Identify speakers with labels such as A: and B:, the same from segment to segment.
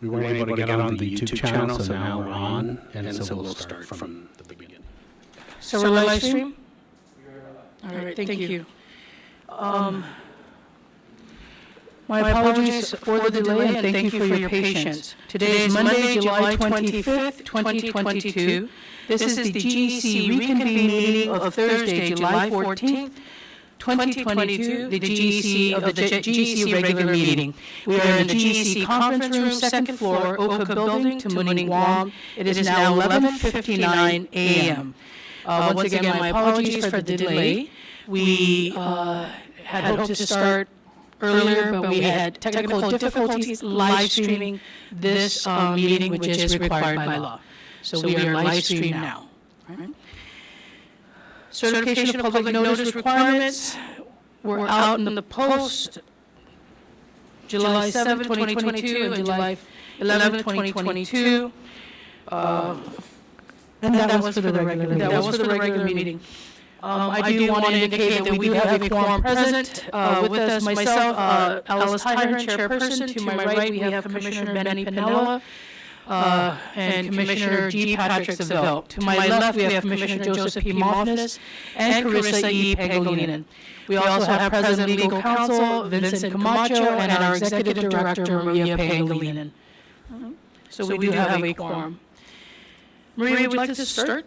A: We weren't able to get on the YouTube channel, so now we're on, and so we'll start from the beginning.
B: So we're live stream? All right, thank you. My apologies for the delay, and thank you for your patience. Today is Monday, July 25th, 2022. This is the GEC reconvened meeting of Thursday, July 14th, 2022, the GEC of the GEC regular meeting. We are in the GEC conference room, second floor, Oka Building, Tamuning, Guam. It is now 11:59 a.m. Once again, my apologies for the delay. We had hoped to start earlier, but we had technical difficulties live streaming this meeting, which is required by law. So we are live stream now. Right? Certification of public notice requirements were out in the post July 7, 2022 and July 11, 2022. And that was for the regular meeting. I do want to indicate that we do have a quorum present with us, myself, Alice Tyron, chairperson. To my right, we have Commissioner Benny Pinella and Commissioner G. Patrick Seville. To my left, we have Commissioner Joseph P. Moffness and Carissa E. Pagolinen. We also have President Legal Counsel Vincent Camacho and our Executive Director Maria Pagolinen. So we do have a quorum. Maria, would you like to start?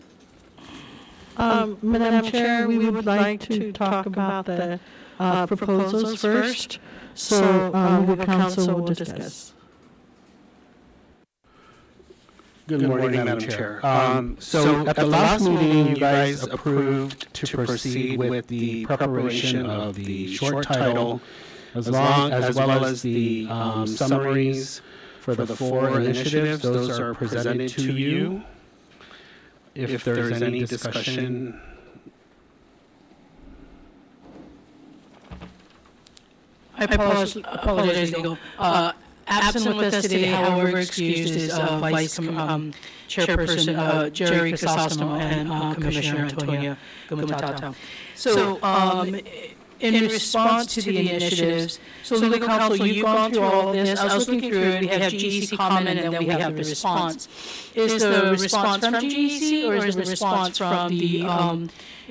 C: Madam Chair, we would like to talk about the proposals first, so legal counsel will discuss.
A: Good morning, Madam Chair. So at the last meeting, you guys approved to proceed with the preparation of the short title, as well as the summaries for the 4 initiatives. Those are presented to you. If there's any discussion.
B: I apologize, Legal. Absent with us today, however excused, is Vice Chairperson Jerry Crisostomo and Commissioner Antonia Gumatata. So in response to the initiatives, so Legal Counsel, you've gone through all of this. I was looking through it. We have GEC comment, and then we have the response. Is the response from GEC, or is the response from the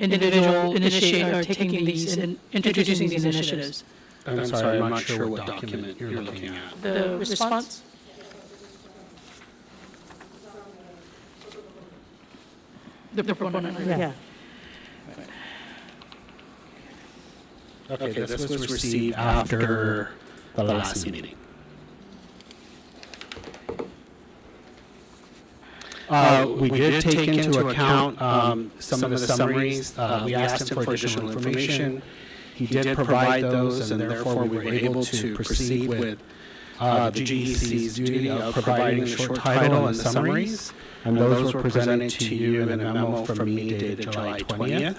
B: individual initiator taking these and introducing these initiatives?
A: I'm sorry, I'm not sure what document you're looking at.
B: The response? The proponent.
C: Yeah.
A: Okay, this was received after the last meeting. We did take into account some of the summaries. We asked him for additional information. He did provide those, and therefore we were able to proceed with the GEC's duty of providing the short title and the summaries. And those were presented to you in a memo from me dated July 20th.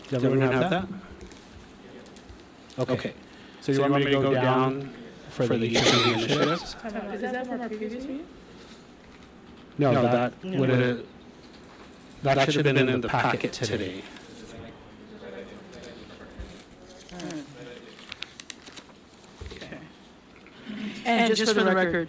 A: Does everyone have that? Okay. So you want me to go down for the each of the initiatives?
B: Is that from our previous meeting?
A: No, that should have been in the packet today.
B: Okay. And just for the record,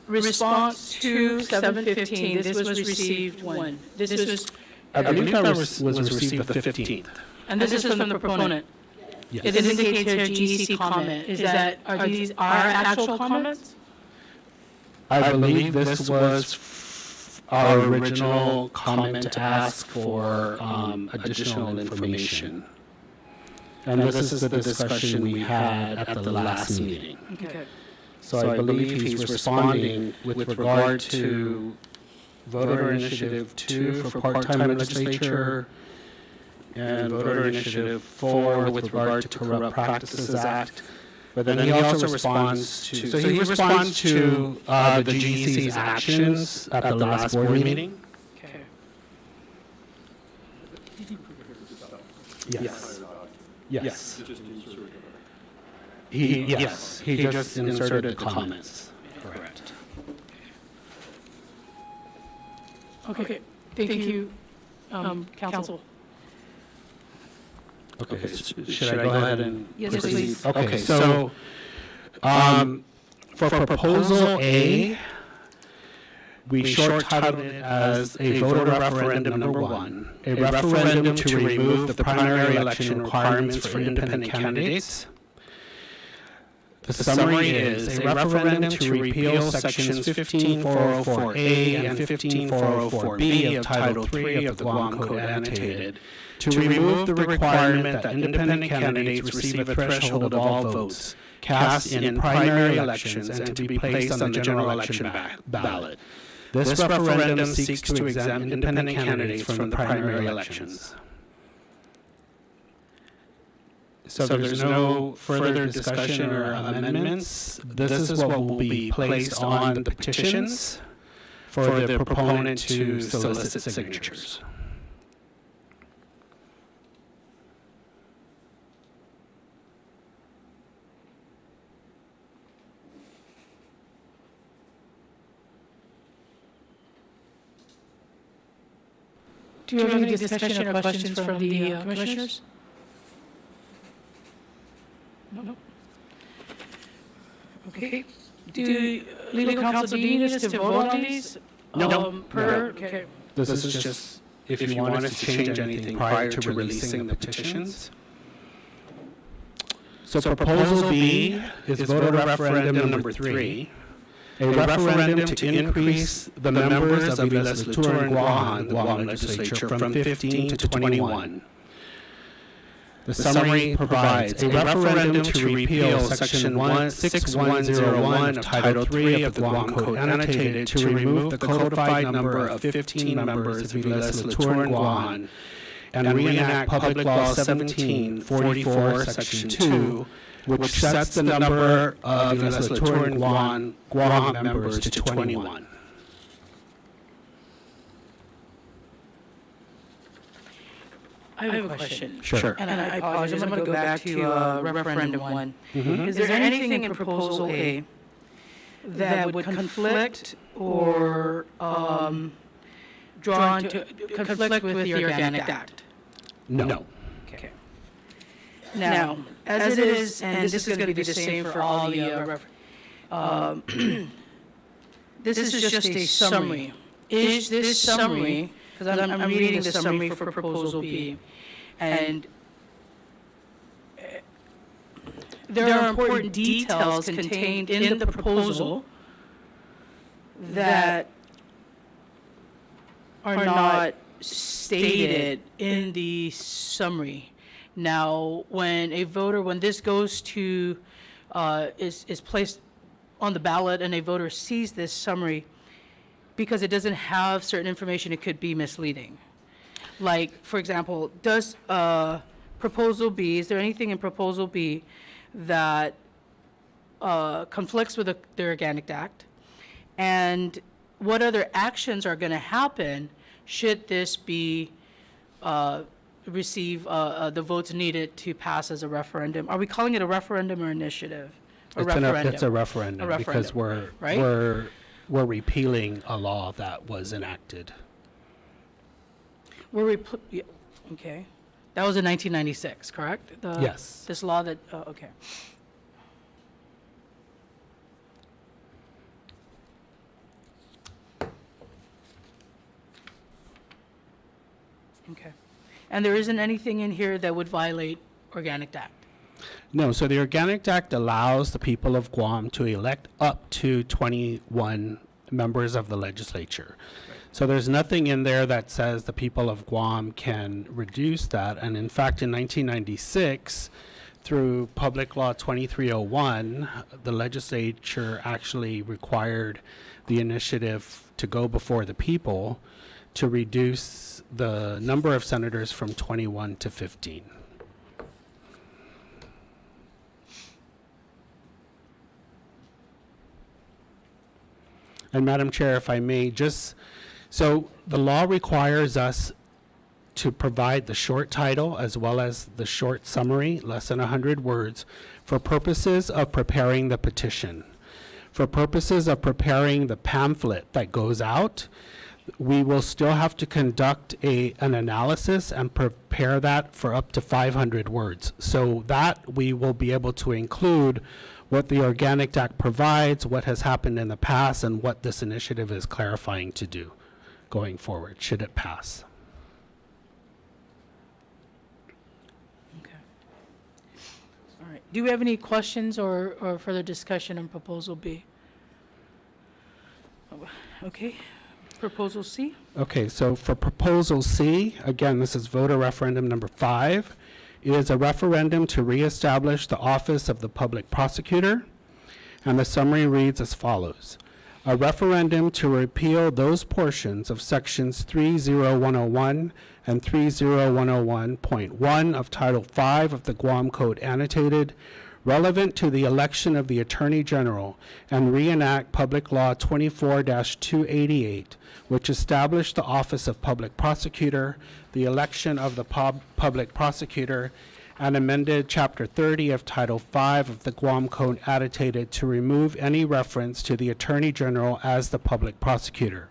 B: response to 715, this was received when? This was,
A: I believe that was received the 15th.
B: and this is from the proponent.
A: Yes.
B: It indicates here GEC comment. Are these our actual comments?
A: I believe this was our original comment to ask for additional information. And this is the discussion we had at the last meeting.
B: Okay.
A: So I believe he's responding with regard to Voter Initiative 2 for part-time legislature and Voter Initiative 4 with regard to Corrupt Practices Act. But then he also responds to, so he responds to the GEC's actions at the last board meeting.
B: Okay.
A: Yes. Yes. He just inserted the comments.
B: Correct. Okay, thank you, council.
A: Okay, should I go ahead and
B: Yes,
A: proceed?
B: please.
A: Okay, so, for proposal A, we short-titled it as a voter referendum number 1, a referendum to remove the primary election requirements for independent candidates. The summary is a referendum to repeal sections 15404A and 15404B of Title III of the Guam Code annotated, to remove the requirement that independent candidates receive a threshold of all votes cast in primary elections and to be placed on the general election ballot. This referendum seeks to exempt independent candidates from the primary elections. So there's no further discussion or amendments. This is what will be placed on the petitions for the proponent to solicit signatures.
B: Do you have any discussion or questions from the commissioners? No. Okay. Do legal counsel, do you need us to vote on these?
A: No.
B: Okay.
A: This is just if you want us to change anything prior to releasing the petitions. So proposal B is voter referendum number 3, a referendum to increase the members of the legislature in Guam, the Guam legislature, from 15 to 21. The summary provides a referendum to repeal Section 6101 of Title III of the Guam Code annotated to remove the codified number of 15 members of the legislature in Guam and reenact Public Law 1744, Section 2, which sets the number of the legislature in Guam members to 21.
B: I have a question.
A: Sure.
B: And I apologize, I'm going to go back to referendum 1. Is there anything in proposal A that would conflict or drawn to conflict with the Organic Act?
A: No.
B: Okay. Now, as it is, and this is going to be the same for all the this is just a summary. Is this summary, because I'm reading the summary for proposal B, and there are important details contained in the proposal that are not stated in the summary. Now, when this goes to, is placed on the ballot and a voter sees this summary, because it doesn't have certain information, it could be misleading. Like, for example, does proposal B, is there anything in proposal B that conflicts with the Organic Act? And what other actions are going to happen should this be receive the votes needed to pass as a referendum? Are we calling it a referendum or initiative?
A: It's a referendum because we're repealing a law that was enacted.
B: Okay. That was in 1996, correct?
A: Yes.
B: This law that, okay. Okay. And there isn't anything in here that would violate Organic Act?
A: No, so the Organic Act allows the people of Guam to elect up to 21 members of the legislature. Right. So there's nothing in there that says the people of Guam can reduce that. And in fact, in 1996, through Public Law 2301, the legislature actually required the initiative to go before the people to reduce the number of senators from 21 to 15. And Madam Chair, if I may, so the law requires us to provide the short title as well as the short summary, less than 100 words, for purposes of preparing the petition. For purposes of preparing the pamphlet that goes out, We will still have to conduct an analysis and prepare that for up to 500 words. So that we will be able to include what the Organic Act provides, what has happened in the past, and what this initiative is clarifying to do going forward, should it pass.
B: Okay. All right. Do you have any questions or further discussion on Proposal B? Okay. Proposal C?
A: Okay, so for Proposal C, again, this is voter referendum number 5. It is a referendum to reestablish the office of the public prosecutor, and the summary reads as follows. A referendum to repeal those portions of sections 30101 and 30101.1 of Title V of the Guam Code Annotated relevant to the election of the Attorney General and reenact Public Law 24-288, which established the office of Public Prosecutor, the election of the Public Prosecutor, and amended Chapter 30 of Title V of the Guam Code Annotated to remove any reference to the Attorney General as the Public Prosecutor.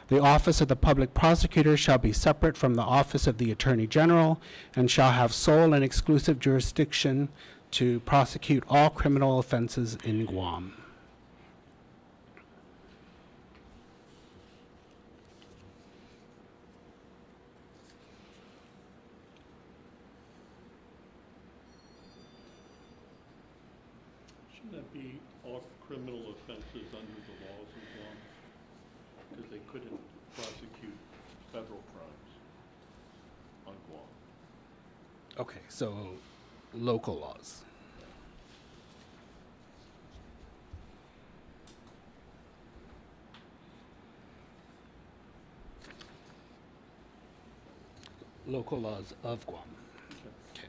A: The office of the Public Prosecutor shall be separate from the office of the Attorney General and shall have sole and exclusive jurisdiction to prosecute all criminal offenses in Guam.
D: Shouldn't that be all criminal offenses under the laws of Guam? Because they couldn't prosecute federal crimes on Guam.
A: Okay, so local laws. Local laws of Guam. Okay.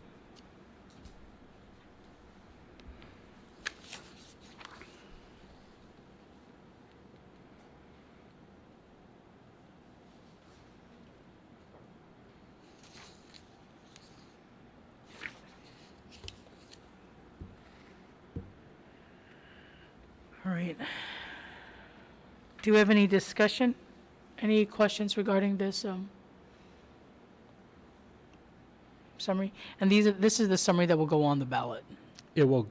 B: All right. Do you have any discussion? Any questions regarding this summary? And this is the summary that will go on the ballot.
A: It will,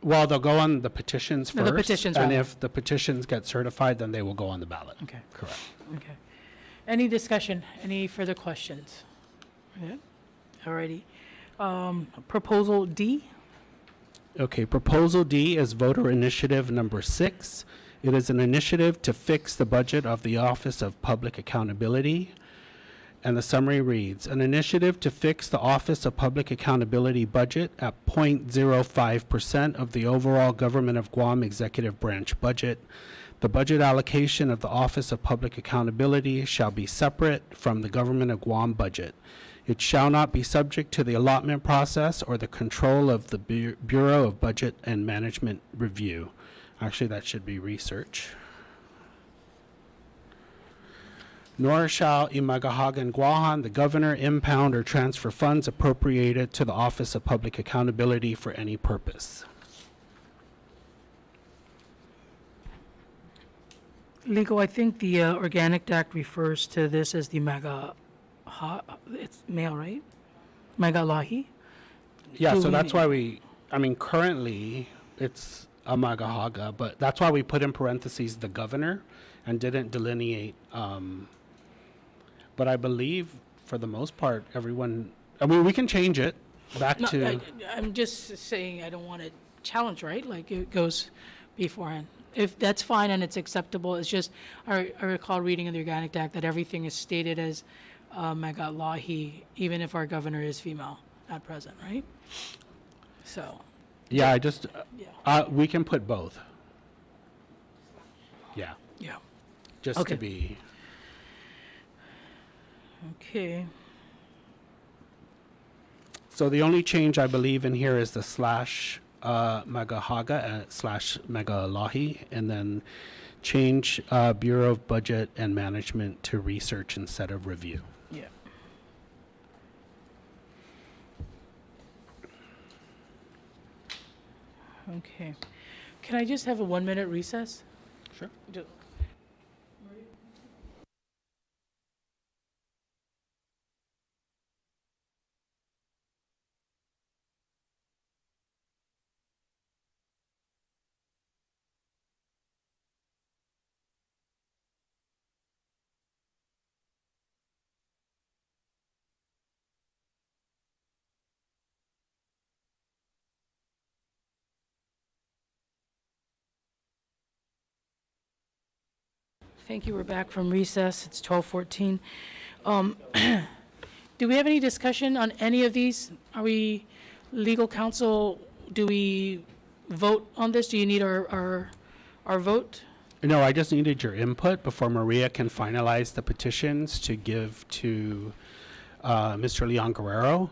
A: well, they'll go on the petitions
B: No,
A: first.
B: the petitions,
A: And
B: rather.
A: if the petitions get certified, then they will go on the ballot.
B: Okay.
A: Correct.
B: Okay. Any discussion? Any further questions? Yeah. All righty. Proposal D?
A: Okay, Proposal D is voter initiative number 6. It is an initiative to fix the budget of the Office of Public Accountability. And the summary reads, an initiative to fix the Office of Public Accountability budget at 0.05% of the overall Government of Guam Executive Branch budget. The budget allocation of the Office of Public Accountability shall be separate from the Government of Guam budget. It shall not be subject to the allotment process or the control of the Bureau of Budget and Management Review. Actually, that should be research. Nor shall Imagahagan Guahan, the governor, impound or transfer funds appropriated to the Office of Public Accountability for any purpose.
B: Legal, I think the Organic Act refers to this as the it's male, right? Magalahi?
A: Yeah,
B: Do
A: so
B: we-
A: that's why currently it's Amagahaga, but that's why we put in parentheses the governor and didn't delineate. But I believe for the most part, everyone, we can change it back
B: No,
A: to,
B: I'm just saying I don't want to challenge, right? Like it goes beforehand. If that's fine and it's acceptable, it's just, I recall reading in the Organic Act that everything is stated as Magalahi, even if our governor is female, not present, right? So,
A: yeah, I just,
B: yeah,
A: we can put both. Yeah,
B: yeah.
A: just
B: Okay.
A: to be,
B: Okay.
A: so the only change I believe in here is the slash Magahaga slash Megalahi, and then change Bureau of Budget and Management to research instead of review.
B: Yeah. Okay. Can I just have a 1-minute recess?
A: Sure.
B: Do- Thank you. We're back from recess. It's 12:14. Do we have any discussion on any of these? Are we, legal counsel, do we vote on this? Do you need our vote?
A: No, I just needed your input before Maria can finalize the petitions to give to Mr. Leon Guerrero.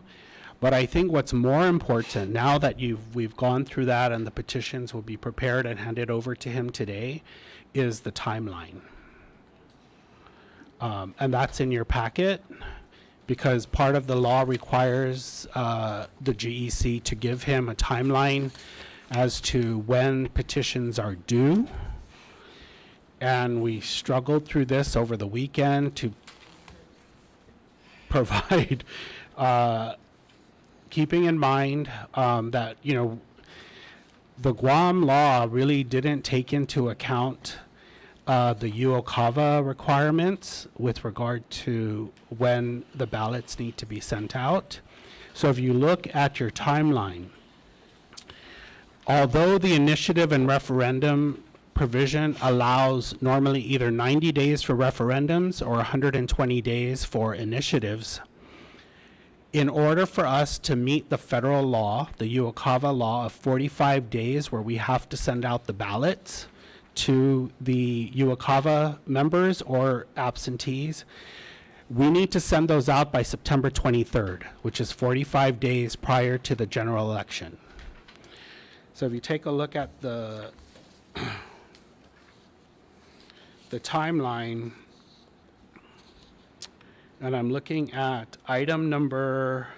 A: But I think what's more important, now that we've gone through that and the petitions will be prepared and handed over to him today, is the timeline. And that's in your packet, because part of the law requires the GEC to give him a timeline as to when petitions are due. And we struggled through this over the weekend to provide, keeping in mind that, you know, the Guam law really didn't take into account the UOCAVA requirements with regard to when the ballots need to be sent out. So if you look at your timeline, although the initiative and referendum provision allows normally either 90 days for referendums or 120 days for initiatives, in order for us to meet the federal law, the UOCAVA law of 45 days where we have to send out the ballots to the UOCAVA members or absentees, we need to send those out by September 23rd, which is 45 days prior to the general election. So if you take a look at the timeline, and I'm looking at item number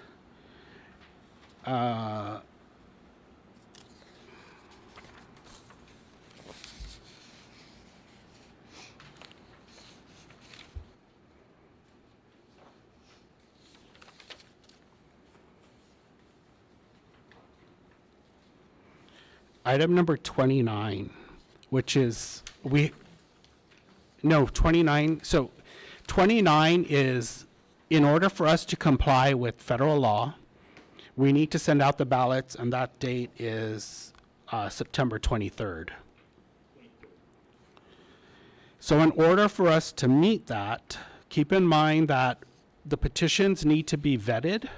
A: item number 29, which is 29. So 29 is, in order for us to comply with federal law, we need to send out the ballots, and that date is September 23rd. So in order for us to meet that, keep in mind that the petitions need to be vetted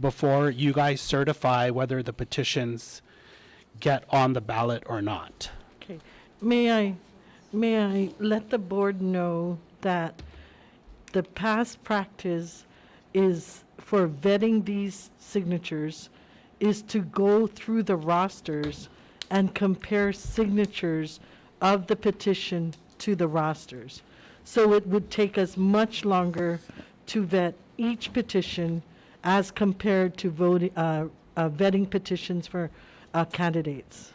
A: before you guys certify whether the petitions get on the ballot or not.
C: Okay. May I let the board know that the past practice is for vetting these signatures is to go through the rosters and compare signatures of the petition to the rosters. So it would take us much longer to vet each petition as compared to voting, vetting petitions for candidates.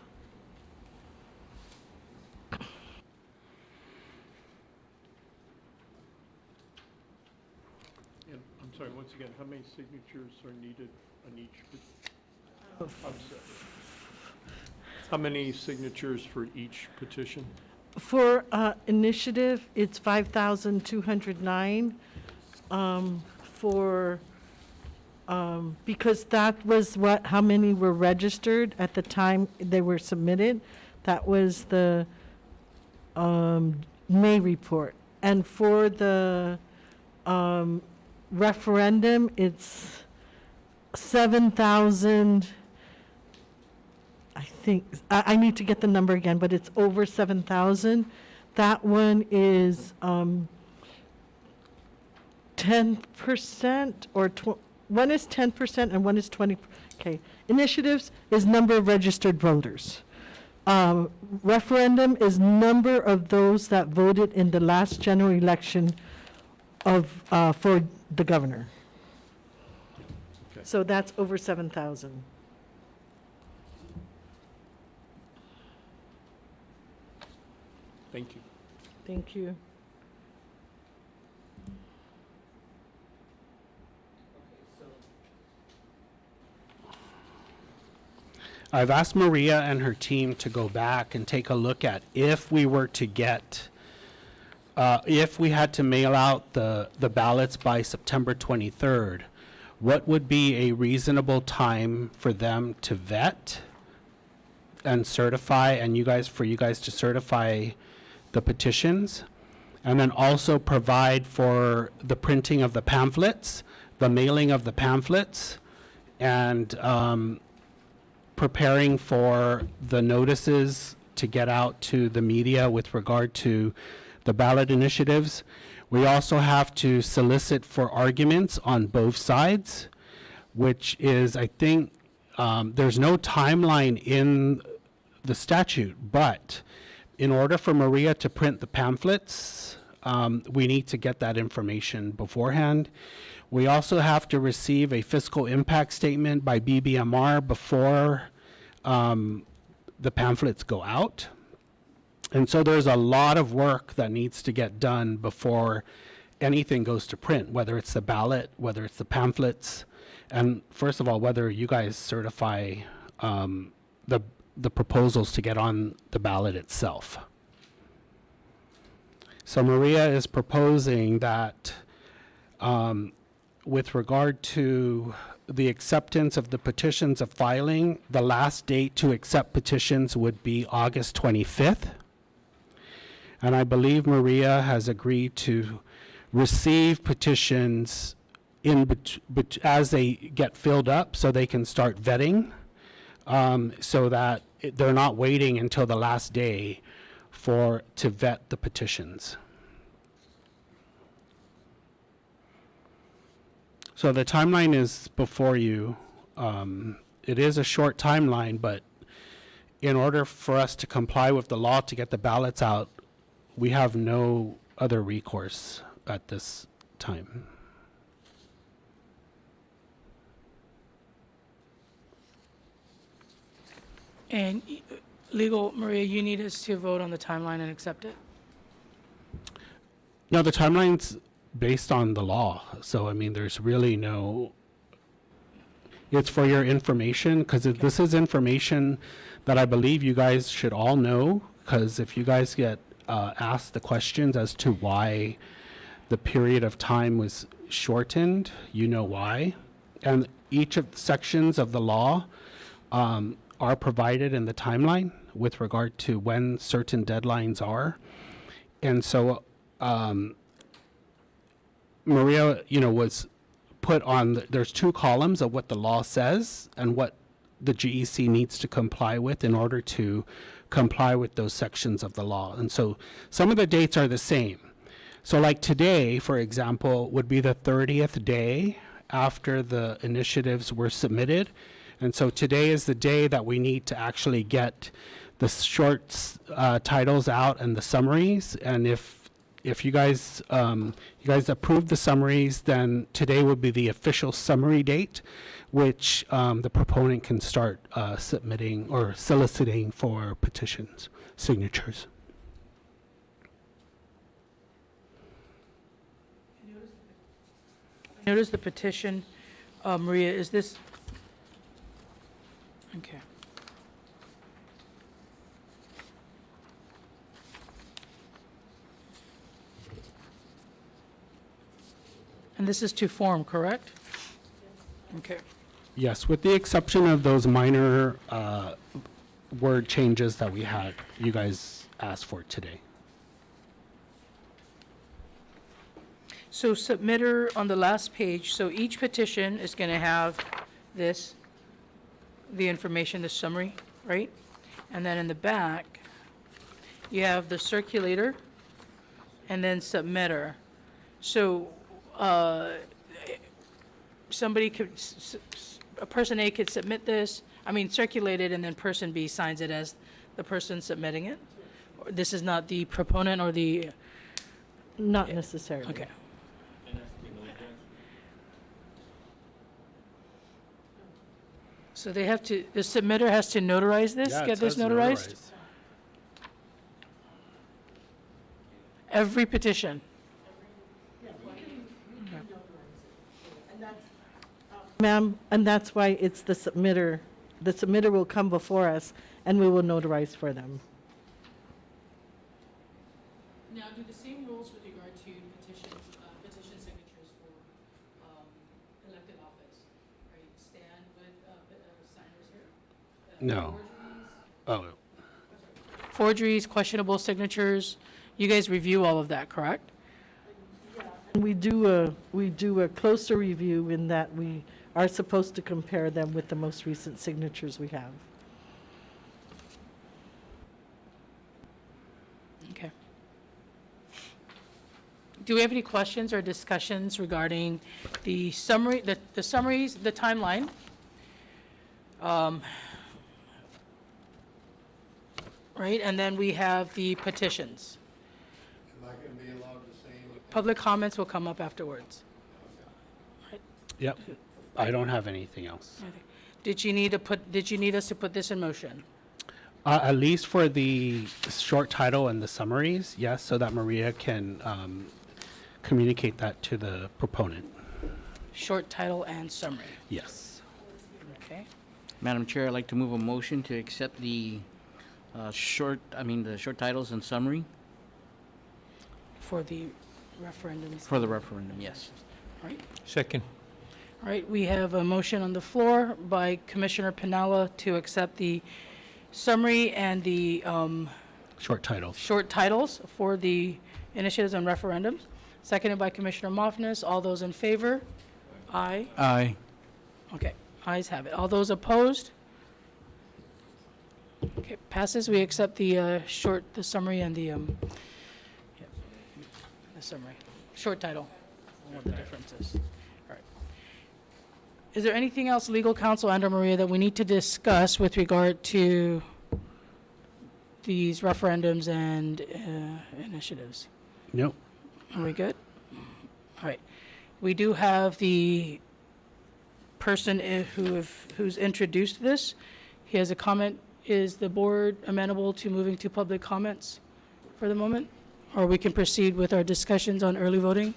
D: And I'm sorry, once again, how many signatures are needed on each? I'm sorry. How many signatures for each petition?
C: For initiative, it's 5,209. Because that was how many were registered at the time they were submitted. That was the May report. And for the referendum, it's 7,000. I think, I need to get the number again, but it's over 7,000. That one is 10% or one is 10% and one is 20. Okay. Initiatives is number of registered voters. Referendum is number of those that voted in the last general election of for the governor.
D: Okay.
C: So that's over 7,000.
D: Thank you.
C: Thank you.
A: I've asked Maria and her team to go back and take a look at if we were to get, if we had to mail out the ballots by September 23rd, what would be a reasonable time for them to vet and certify, and for you guys to certify the petitions? and then also provide for the printing of the pamphlets, the mailing of the pamphlets, and preparing for the notices to get out to the media with regard to the ballot initiatives. We also have to solicit for arguments on both sides, which is, I think, there's no timeline in the statute, but in order for Maria to print the pamphlets, we need to get that information beforehand. We also have to receive a fiscal impact statement by BBMR before the pamphlets go out. And so there's a lot of work that needs to get done before anything goes to print, whether it's the ballot, whether it's the pamphlets, and first of all, whether you guys certify the proposals to get on the ballot itself. So Maria is proposing that with regard to the acceptance of the petitions of filing, the last date to accept petitions would be August 25th. And I believe Maria has agreed to receive petitions as they get filled up so they can start vetting, so that they're not waiting until the last day to vet the petitions. So the timeline is before you. It is a short timeline, but in order for us to comply with the law to get the ballots out, we have no other recourse at this time.
B: And legal, Maria, you need us to vote on the timeline and accept it?
A: No, the timeline's based on the law. So, I mean, there's really no, it's for your information, because this is information that I believe you guys should all know, because if you guys get asked the questions as to why the period of time was shortened, you know why. And each of the sections of the law are provided in the timeline with regard to when certain deadlines are. And so Maria, was put on, there's two columns of what the law says and what the GEC needs to comply with in order to comply with those sections of the law. And so some of the dates are the same. So like today, for example, would be the 30th day after the initiatives were submitted. And so today is the day that we need to actually get the short titles out and the summaries. And if you guys approve the summaries, then today would be the official summary date, which the proponent can start submitting or soliciting for petitions, signatures.
B: Notice the petition, Maria, is this? Okay. And this is to form, correct? Okay.
A: Yes, with the exception of those minor word changes that you guys asked for today.
B: So submitter on the last page, so each petition is going to have this, the information, the summary, right? And then in the back, you have the circulator and then submitter. So somebody could, a person A could submit this, circulate it, and then person B signs it as the person submitting it? Or this is not the proponent or the,
C: Not necessarily.
B: okay. So they have to, the submitter has to notarize this,
A: Yeah, it
B: get this
A: says
B: notarized? Every petition?
C: Ma'am, and that's why it's the submitter. The submitter will come before us and we will notarize for them.
B: Now, do the same rules with regard to petition signatures for elected office, right? Stand with signers here?
A: No. Oh,
B: Forgeries, questionable signatures, You guys review all of that, correct?
C: And we do a closer review in that we are supposed to compare them with the most recent signatures we have.
B: Okay. Do we have any questions or discussions regarding the summary, the summaries, the timeline? Right, and then we have the petitions.
D: Am I going to be allowed to say anything?
B: Public comments will come up afterwards.
A: Yep. I don't have anything else.
B: Did you need us to put this in motion?
A: At least for the short title and the summaries, yes, so that Maria can communicate that to the proponent.
B: Short title and summary,
A: Yes.
B: okay?
E: Madam Chair, I'd like to move a motion to accept the the short titles and summary
B: For the referendums.
E: for the referendum, yes.
B: Right.
F: Second.
B: All right, we have a motion on the floor by Commissioner Pinella to accept the summary and the
A: Short titles.
B: short titles for the initiatives and referendums, seconded by Commissioner Mofnis. All those in favor? Aye.
E: Aye.
B: Okay, ayes have it. All those opposed? Okay, passes. We accept the the summary and the summary. Short title, what the difference is. All right. Is there anything else, legal counsel and/or Maria, that we need to discuss with regard to these referendums and initiatives?
A: Nope.
B: Are we good? All right. We do have the person who's introduced this. He has a comment. Is the board amenable to moving to public comments for the moment? Or we can proceed with our discussions on early voting?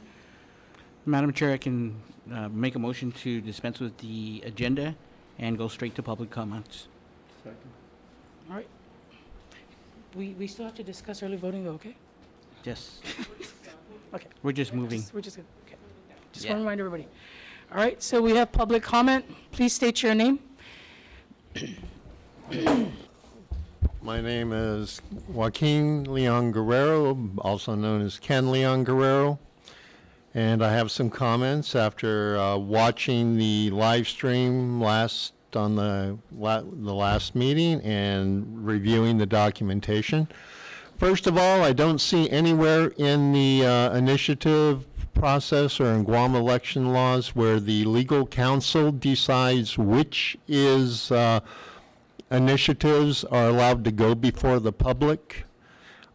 E: Madam Chair, I can make a motion to dispense with the agenda and go straight to public comments.
D: Second.
B: All right. We still have to discuss early voting though, okay?
E: Yes.
B: Okay.
E: We're just moving.
B: We're just good, okay. Just
E: Yeah.
B: want to remind everybody. All right, so we have public comment. Please state your name.
G: My name is Joaquin Leon Guerrero, also known as Ken Leon Guerrero. And I have some comments after watching the live stream on the last meeting and reviewing the documentation. First of all, I don't see anywhere in the initiative process or in Guam election laws where the legal counsel decides which initiatives are allowed to go before the public.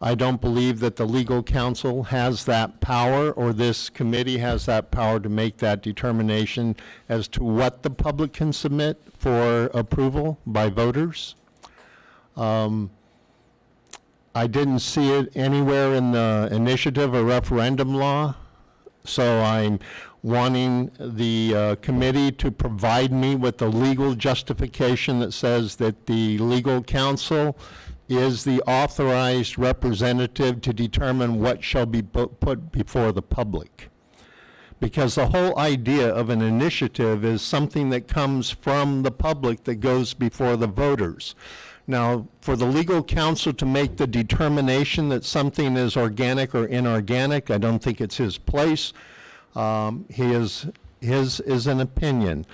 G: I don't believe that the legal counsel has that power, or this committee has that power to make that determination as to what the public can submit for approval by voters. I didn't see it anywhere in the initiative or referendum law, so I'm wanting the committee to provide me with the legal justification that says that the legal counsel is the authorized representative to determine what shall be put before the public. Because the whole idea of an initiative is something that comes from the public that goes before the voters. Now, for the legal counsel to make the determination that something is organic or inorganic, I don't think it's his place. His is an opinion.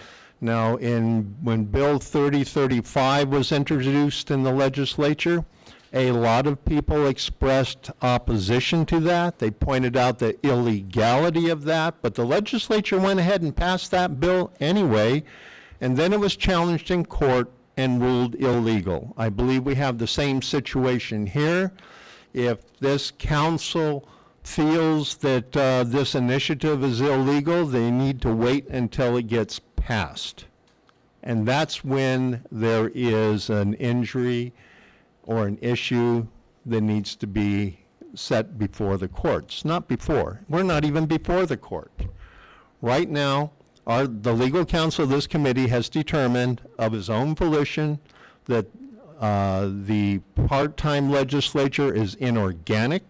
G: Now, when Bill 3035 was introduced in the legislature, a lot of people expressed opposition to that. They pointed out the illegality of that, but the legislature went ahead and passed that bill anyway, and then it was challenged in court and ruled illegal. I believe we have the same situation here. If this council feels that this initiative is illegal, they need to wait until it gets passed. And that's when there is an injury or an issue that needs to be set before the courts. Not before. We're not even before the court. Right now, the legal counsel of this committee has determined of his own volition that the part-time legislature is inorganic.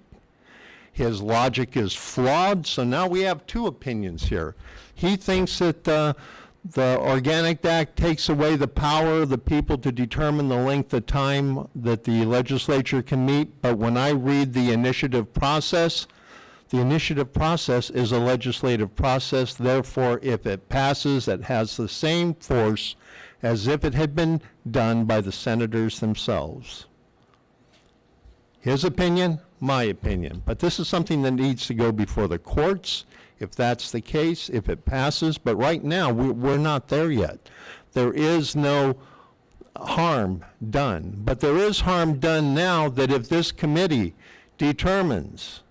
G: His logic is flawed, so now we have two opinions here. He thinks that The Organic Act takes away the power of the people to determine the length of time that the legislature can meet, but when I read the initiative process is a legislative process. Therefore, if it passes, it has the same force as if it had been done by the senators themselves. His opinion, my opinion. But this is something that needs to go before the courts, if that's the case, if it passes. But right now, we're not there yet. There is no harm done. But there is harm done now that if this committee determines,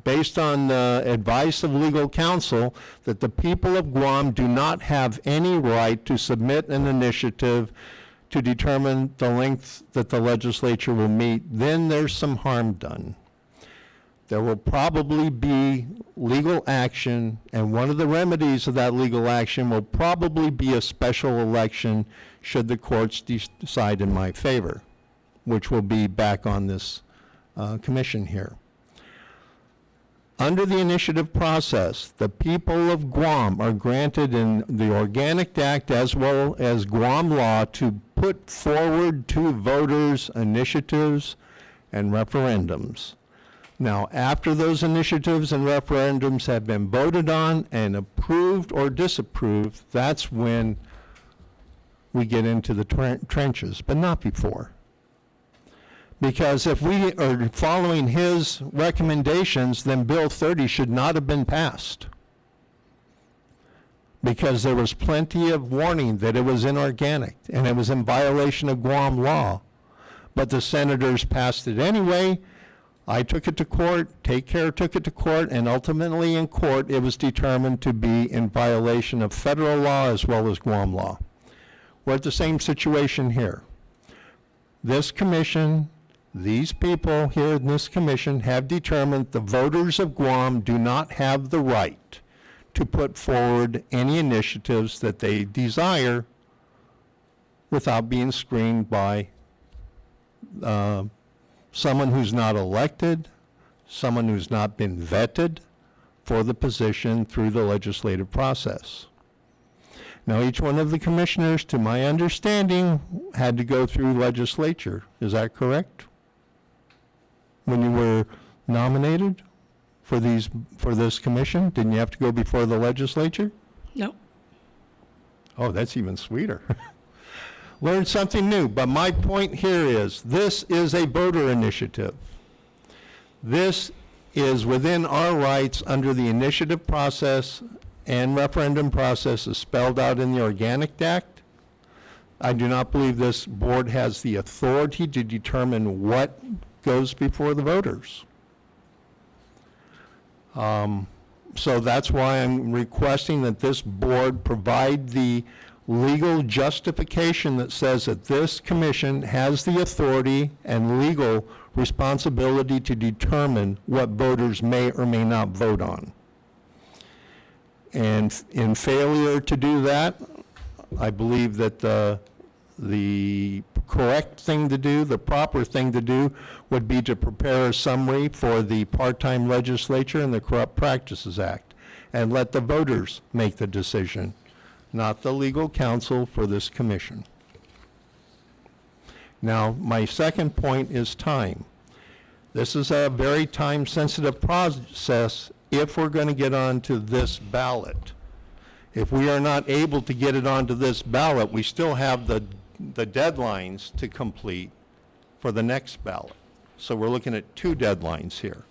G: based on the advice of legal counsel, that the people of Guam do not have any right to submit an initiative to determine the length that the legislature will meet, then there's some harm done. There will probably be legal action, and one of the remedies of that legal action will probably be a special election should the courts decide in my favor, which will be back on this commission here. Under the initiative process, the people of Guam are granted in the Organic Act as well as Guam law to put forward to voters initiatives and referendums. Now, after those initiatives and referendums have been voted on and approved or disapproved, that's when we get into the trenches, but not before. Because if we are following his recommendations, then Bill 30 should not have been passed. Because there was plenty of warning that it was inorganic and it was in violation of Guam law. But the senators passed it anyway. I took it to court, Take Care took it to court, and ultimately in court it was determined to be in violation of federal law as well as Guam law. We're at the same situation here. This commission, these people here in this commission have determined the voters of Guam do not have the right to put forward any initiatives that they desire without being screened by someone who's not elected, someone who's not been vetted for the position through the legislative process. Now, each one of the commissioners, to my understanding, had to go through legislature. Is that correct? When you were nominated for this commission, didn't you have to go before the legislature?
B: No.
G: Oh, that's even sweeter. Learn something new. But my point here is, this is a voter initiative. This is within our rights under the initiative process and referendum process is spelled out in the Organic Act. I do not believe this board has the authority to determine what goes before the voters. So that's why I'm requesting that this board provide the legal justification that says that this commission has the authority and legal responsibility to determine what voters may or may not vote on. And in failure to do that, I believe that the correct thing to do, the proper thing to do, would be to prepare a summary for the part-time legislature and the Corrupt Practices Act, and let the voters make the decision, not the legal counsel for this commission. Now, my second point is time. This is a very time-sensitive process if we're going to get onto this ballot. If we are not able to get it onto this ballot, we still have the deadlines to complete for the next ballot. So we're looking at 2 deadlines here.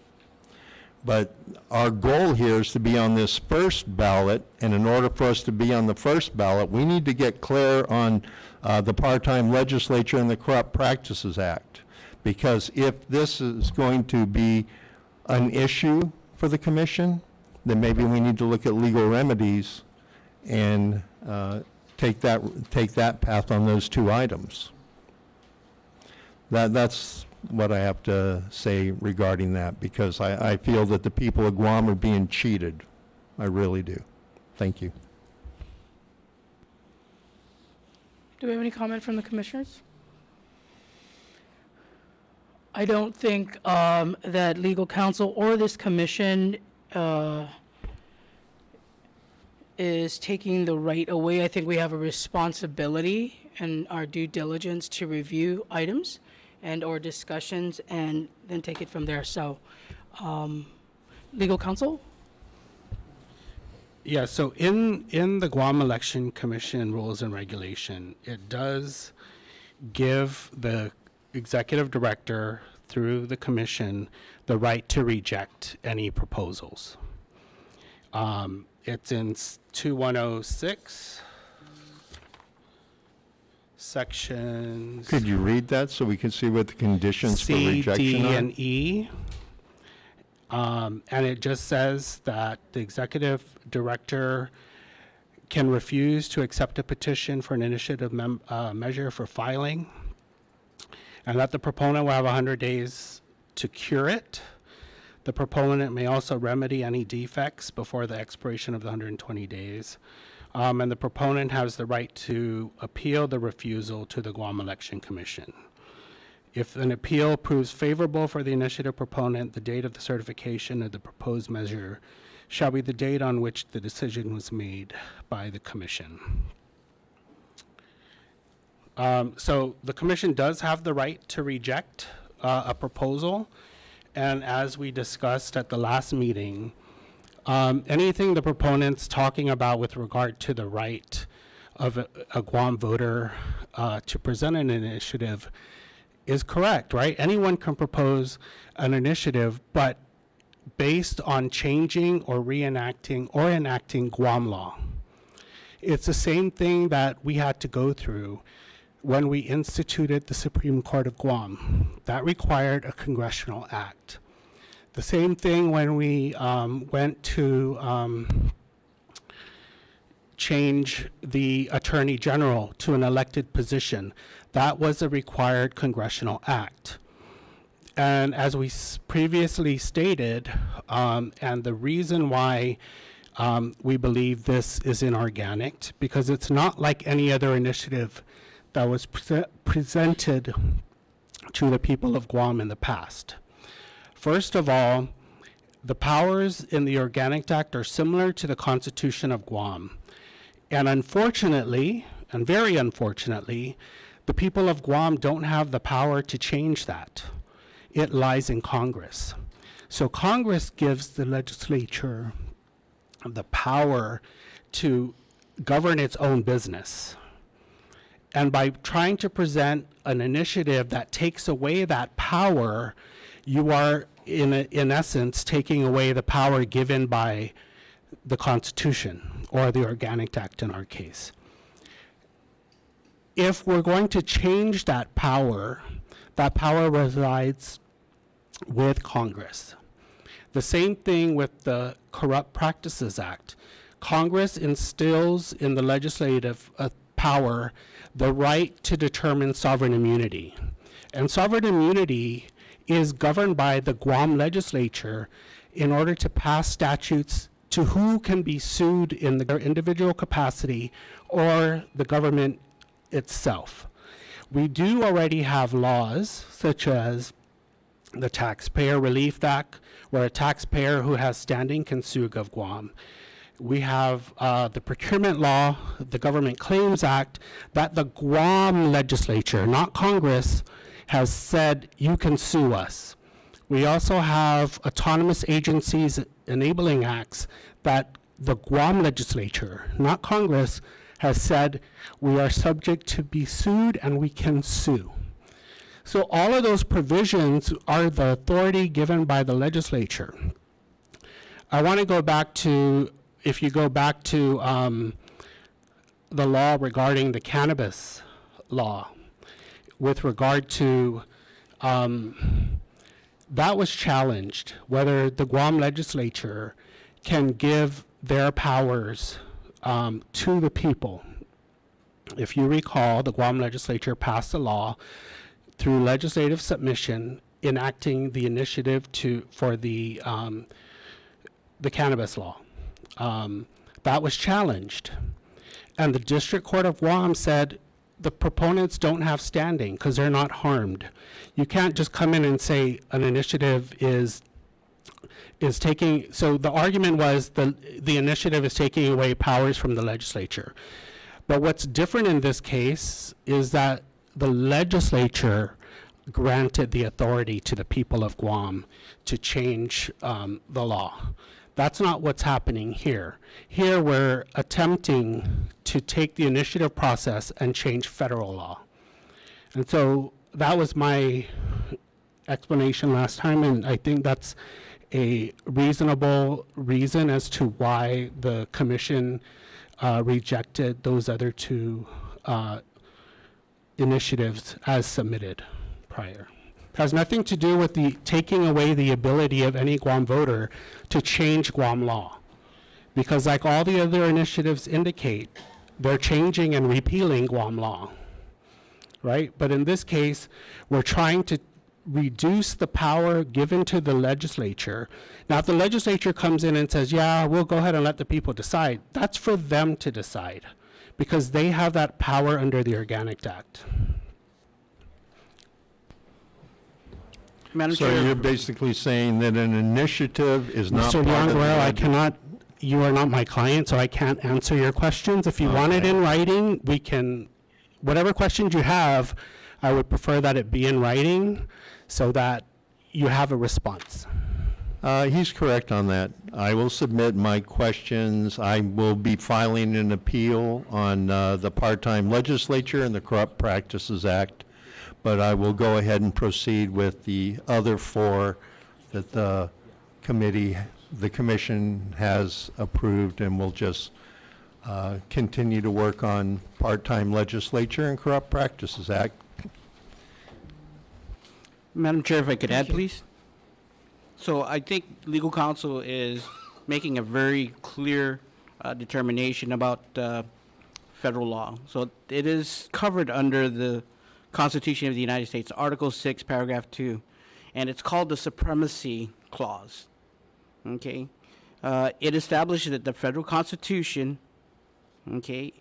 G: But our goal here is to be on this first ballot, and in order for us to be on the first ballot, we need to get clear on the part-time legislature and the Corrupt Practices Act. Because if this is going to be an issue for the commission, then maybe we need to look at legal remedies and take that path on those 2 items. That's what I have to say regarding that, because I feel that the people of Guam are being cheated. I really do. Thank you.
B: Do we have any comment from the commissioners? I don't think that legal counsel or this commission is taking the right away. I think we have a responsibility and our due diligence to review items and or discussions and then take it from there. So, legal counsel?
A: Yeah, so in the Guam Election Commission rules and regulation, it does give the executive director through the commission the right to reject any proposals. It's in 2106, sections
G: Could you read that so we can see what the conditions for
A: C,
G: rejection
A: D,
G: are?
A: and E. And it just says that the executive director can refuse to accept a petition for an initiative measure for filing, and that the proponent will have 100 days to cure it. The proponent may also remedy any defects before the expiration of the 120 days. And the proponent has the right to appeal the refusal to the Guam Election Commission. If an appeal proves favorable for the initiative proponent, the date of the certification of the proposed measure shall be the date on which the decision was made by the commission. So the commission does have the right to reject a proposal. And as we discussed at the last meeting, anything the proponent's talking about with regard to the right of a Guam voter to present an initiative is correct, right? Anyone can propose an initiative, but based on changing or reenacting or enacting Guam law. It's the same thing that we had to go through when we instituted the Supreme Court of Guam. That required a congressional act. The same thing when we went to change the Attorney General to an elected position. That was a required congressional act. And as we previously stated, and the reason why we believe this is inorganic, because it's not like any other initiative that was presented to the people of Guam in the past. First of all, the powers in the Organic Act are similar to the Constitution of Guam. And unfortunately, and very unfortunately, the people of Guam don't have the power to change that. It lies in Congress. So Congress gives the legislature the power to govern its own business. And by trying to present an initiative that takes away that power, you are, in essence, taking away the power given by the Constitution, or the Organic Act in our case. If we're going to change that power resides with Congress. The same thing with the Corrupt Practices Act. Congress instills in the legislative power the right to determine sovereign immunity. And sovereign immunity is governed by the Guam legislature in order to pass statutes to who can be sued in their individual capacity or the government itself. We do already have laws such as the Taxpayer Relief Act, where a taxpayer who has standing can sue Gov Guam. We have the procurement law, the Government Claims Act, that the Guam legislature, not Congress, has said you can sue us. We also have autonomous agencies enabling acts that the Guam legislature, not Congress, has said we are subject to be sued and we can sue. So all of those provisions are the authority given by the legislature. I want to go back to, if you go back to the law regarding the cannabis law, with regard to, that was challenged, whether the Guam legislature can give their powers to the people. If you recall, the Guam legislature passed a law through legislative submission enacting the initiative for the cannabis law. That was challenged. And the District Court of Guam said the proponents don't have standing because they're not harmed. You can't just come in and say an initiative is is taking, so the argument was the initiative is taking away powers from the legislature. But what's different in this case is that the legislature granted the authority to the people of Guam to change the law. That's not what's happening here. Here we're attempting to take the initiative process and change federal law. And so that was my explanation last time, and I think that's a reasonable reason as to why the commission rejected those other two initiatives as submitted prior. Has nothing to do with the taking away the ability of any Guam voter to change Guam law. Because like all the other initiatives indicate, they're changing and repealing Guam law, right? But in this case, we're trying to reduce the power given to the legislature. Now, if the legislature comes in and says, yeah, we'll go ahead and let the people decide, that's for them to decide, because they have that power under the Organic Act.
E: Madam
G: So
E: Chair.
G: you're basically saying that an initiative is not
A: Mr.
G: part of the...
A: Leonguero, I cannot, you are not my client, so I can't answer your questions. If you want it
G: Okay.
A: in writing, we can, whatever questions you have, I would prefer that it be in writing so that you have a response.
G: He's correct on that. I will submit my questions. I will be filing an appeal on the part-time legislature and the Corrupt Practices Act, but I will go ahead and proceed with the other four that the commission has approved, and we'll just continue to work on part-time legislature and Corrupt Practices Act.
E: Madam Chair, if I could add, please. So I think legal counsel is making a very clear determination about federal law. So it is covered under the Constitution of the United States, Article 6, Paragraph 2, and it's called the Supremacy Clause. Okay? It establishes that the federal Constitution, okay,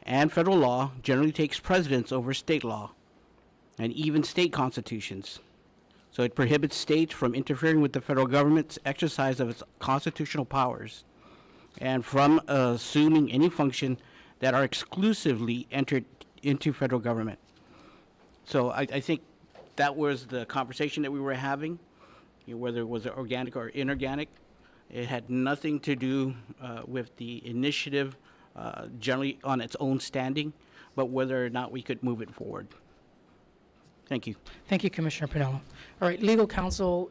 E: and federal law generally takes precedence over state law and even state constitutions. So it prohibits states from interfering with the federal government's exercise of its constitutional powers and from assuming any function that are exclusively entered into federal government. So I think that was the conversation that we were having, whether it was organic or inorganic. It had nothing to do with the initiative generally on its own standing, but whether or not we could move it forward. Thank you.
B: Thank you, Commissioner Pinello. All right, legal counsel,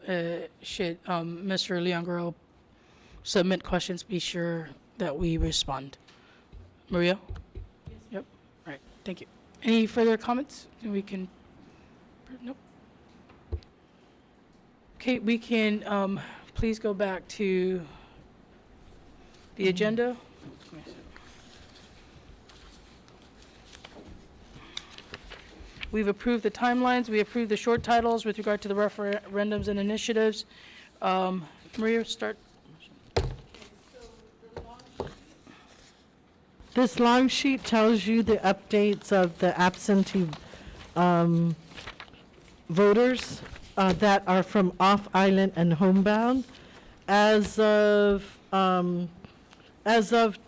B: should Mr. Leonguero submit questions, be sure that we respond. Maria? Yep. All right, thank you. Any further comments? We can, nope. Okay, we can, please go back to the agenda. We've approved the timelines. We approved the short titles with regard to the referendums and initiatives. Maria, start.
C: This long sheet tells you the updates of the absentee voters that are from off-island and homebound. As of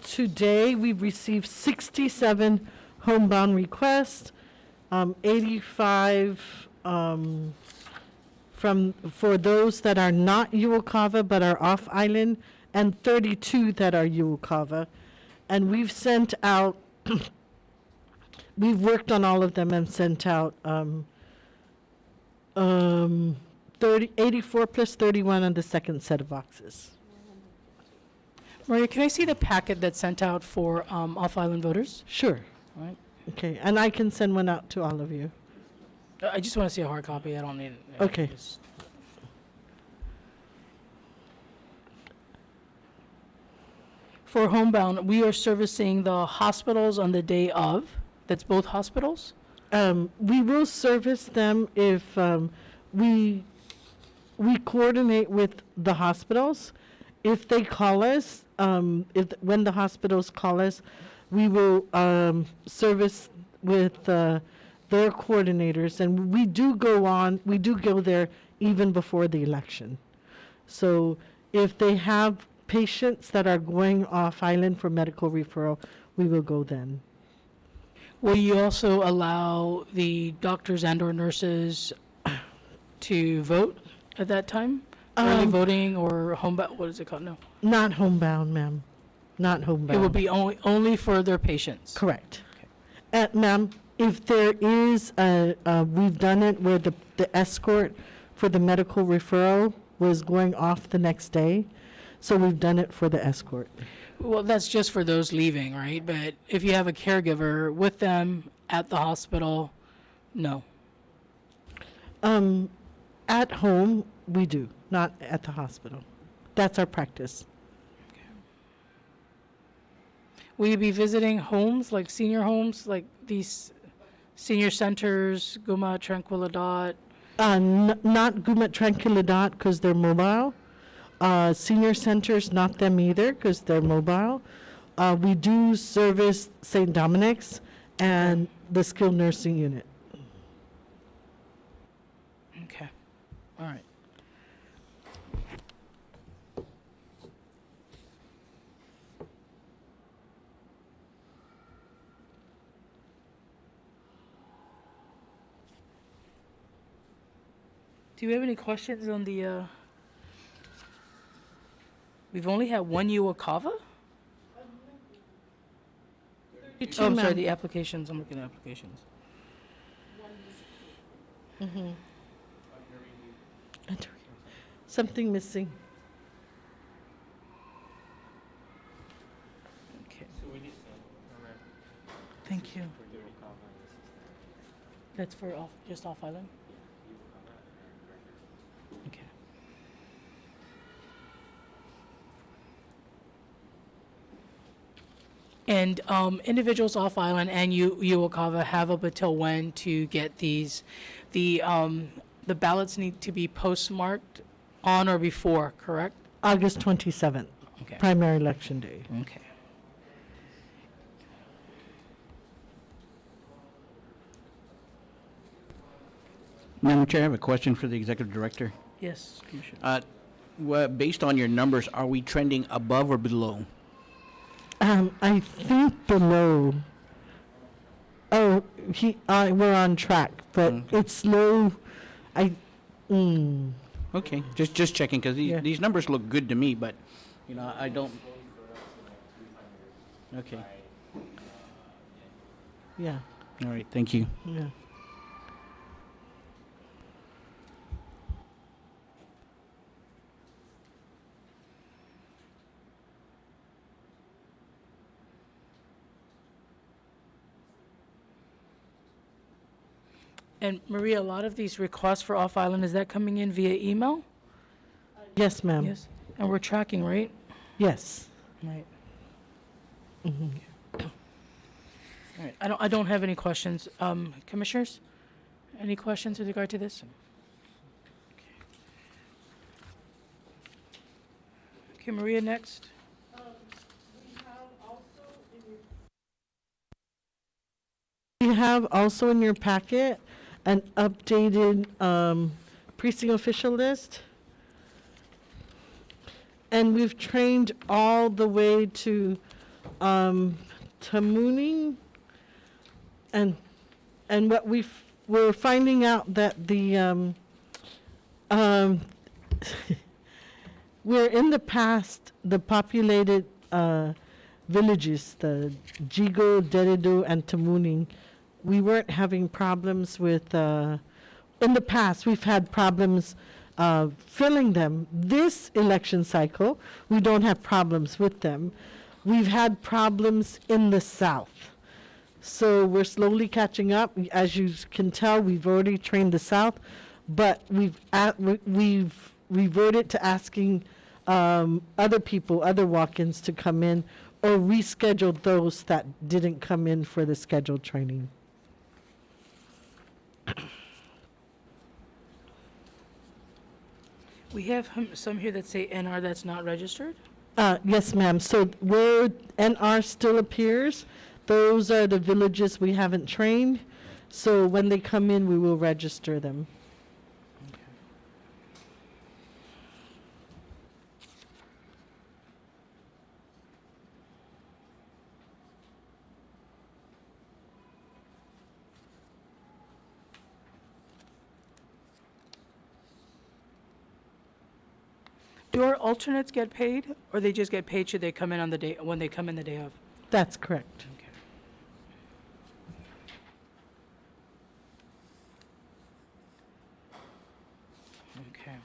C: today, we've received 67 homebound requests, 85 for those that are not Uwakava but are off-island, and 32 that are Uwakava. And we've sent out, we've worked on all of them and sent out 84 plus 31 on the second set of boxes.
B: Maria, can I see the packet that's sent out for off-island voters?
C: Sure.
B: All right.
C: Okay, and I can send one out to all of you.
B: I just want to see a hard copy. I don't need.
C: Okay.
B: just- For homebound, we are servicing the hospitals on the day of. That's both hospitals?
C: We will service them if we coordinate with the hospitals. If they call us, when the hospitals call us, we will service with their coordinators, and we do go there even before the election. So if they have patients that are going off island for medical referral, we will go then.
B: Will you also allow the doctors and/or nurses to vote at that time? Early voting or homebound, what is it called? No.
C: Not homebound, ma'am. Not homebound.
B: It will be only for their patients.
C: Correct. Ma'am, if there is we've done it where the escort for the medical referral was going off the next day, so we've done it for the escort.
B: Well, that's just for those leaving, right? But if you have a caregiver with them at the hospital, no.
C: At home, we do, not at the hospital. That's our practice.
B: Will you be visiting homes, like senior homes, like these senior centers, Guma, Tranquilidad?
C: Not Gumat Tranquilidad because they're mobile. Senior centers, not them either because they're mobile. We do service St. Dominic's and the skilled nursing unit.
B: Okay, all right. Do you have any questions on the, we've only had one Uwakava? Oh, I'm sorry, the applications, I'm looking at applications.
C: Something missing.
B: Okay. Thank you. That's for just off island? Okay. And individuals off island and Uwakava have up until when to get these? The ballots need to be postmarked on or before, correct?
C: August 27th,
B: Okay.
C: primary election day.
B: Okay.
E: Madam Chair, I have a question for the Executive Director.
B: Yes, Commissioner.
E: Based on your numbers, are we trending above or below?
C: I think below. Oh, we're on track, but
E: Okay.
C: it's low.
E: Okay, just checking, because
C: Yeah.
E: these numbers look good to me, but, I don't. Okay,
C: Yeah,
E: all right, thank you.
C: yeah.
B: And Maria, a lot of these requests for off island, is that coming in via email?
C: Yes, ma'am.
B: Yes. And we're tracking, right?
C: Yes.
B: Right. All right. I don't have any questions. Commissioners, any questions with regard to this? Okay, Maria, next.
C: We have also in your packet an updated precinct official list. And we've trained all the way to Mooning. And what we're finding out that the we're in the past, the populated villages, the Jigo, Deredo, and Tamuning, we weren't having problems with, in the past, we've had problems filling them. This election cycle, we don't have problems with them. We've had problems in the south. So we're slowly catching up. As you can tell, we've already trained the south, but we've reverted to asking other people, other walk-ins to come in or reschedule those that didn't come in for the scheduled training.
B: We have some here that say NR that's not registered.
C: Yes, ma'am. So where NR still appears, those are the villages we haven't trained. So when they come in, we will register them.
B: Do our alternates get paid, or they just get paid should they come in on the day, when they come in the day of?
C: That's correct.
B: Okay. Okay.